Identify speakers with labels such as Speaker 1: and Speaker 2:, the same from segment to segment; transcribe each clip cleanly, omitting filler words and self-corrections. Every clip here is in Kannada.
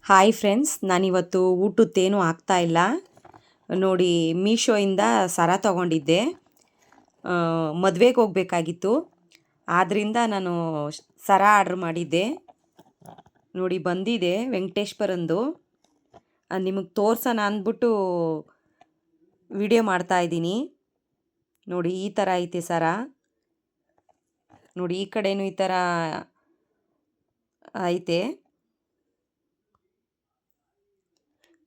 Speaker 1: ಹಾಯ್ ಫ್ರೆಂಡ್ಸ್, ನಾನಿವತ್ತು ಊಟದ್ದೇನೂ ಆಗ್ತಾಯಿಲ್ಲ ನೋಡಿ. ಮೀಶೋಯಿಂದ ಸರ ತೊಗೊಂಡಿದ್ದೆ. ಮದುವೆಗೆ ಹೋಗಬೇಕಾಗಿತ್ತು, ಆದ್ದರಿಂದ ನಾನು ಸರ ಆರ್ಡ್ರ್ ಮಾಡಿದ್ದೆ. ನೋಡಿ ಬಂದಿದೆ ವೆಂಕಟೇಶ್ವರಂದು. ನಿಮಗೆ ತೋರ್ಸೋಣ ಅಂದ್ಬಿಟ್ಟು ವಿಡಿಯೋ ಮಾಡ್ತಾಯಿದ್ದೀನಿ. ನೋಡಿ ಈ ಥರ ಐತೆ ಸರ. ನೋಡಿ ಈ ಕಡೆನೂ ಈ ಥರ ಐತೆ.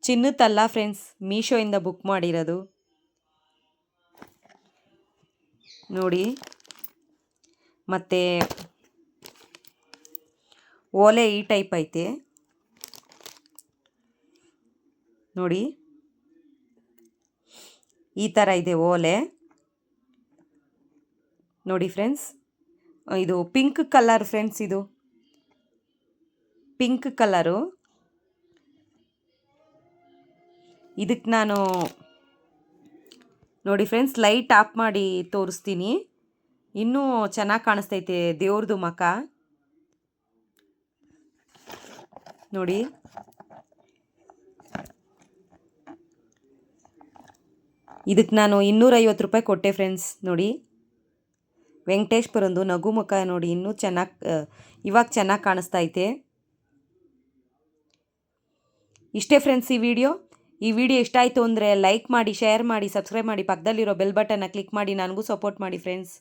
Speaker 1: ಚಿನ್ನದಲ್ಲ ಫ್ರೆಂಡ್ಸ್, ಮೀಶೋಯಿಂದ ಬುಕ್ ಮಾಡಿರೋದು. ನೋಡಿ, ಮತ್ತು ಓಲೆ ಈ ಟೈಪ್ ಐತೆ ನೋಡಿ. ಈ ಥರ ಇದೆ ಓಲೆ ನೋಡಿ ಫ್ರೆಂಡ್ಸ್. ಇದು ಪಿಂಕ್ ಕಲರ್ ಫ್ರೆಂಡ್ಸ್, ಇದು ಪಿಂಕ್ ಕಲರು. ಇದಕ್ಕೆ ನಾನು ನೋಡಿ ಫ್ರೆಂಡ್ಸ್ ಲೈಟ್ ಆಫ್ ಮಾಡಿ ತೋರಿಸ್ತೀನಿ. ಇನ್ನೂ ಚೆನ್ನಾಗಿ ಕಾಣಿಸ್ತೈತೆ ದೇವ್ರದು ಮುಖ ನೋಡಿ. ಇದಕ್ಕೆ ನಾನು 250 ರೂಪಾಯಿ ಕೊಟ್ಟೆ ಫ್ರೆಂಡ್ಸ್. ನೋಡಿ ವೆಂಕಟೇಶ್ವರಂದು ನಗು ಮುಖ ನೋಡಿ, ಇನ್ನೂ ಚೆನ್ನಾಗಿ ಇವಾಗ ಚೆನ್ನಾಗಿ ಕಾಣಿಸ್ತೈತೆ. ಇಷ್ಟೇ ಫ್ರೆಂಡ್ಸ್ ಈ ವಿಡಿಯೋ ಇಷ್ಟ ಆಯಿತು ಅಂದರೆ ಲೈಕ್ ಮಾಡಿ, ಶೇರ್ ಮಾಡಿ, ಸಬ್ಸ್ಕ್ರೈಬ್ ಮಾಡಿ, ಪಕ್ಕದಲ್ಲಿರೋ ಬೆಲ್ ಬಟನ್ನ ಕ್ಲಿಕ್ ಮಾಡಿ ನನಗೂ ಸಪೋರ್ಟ್ ಮಾಡಿ ಫ್ರೆಂಡ್ಸ್.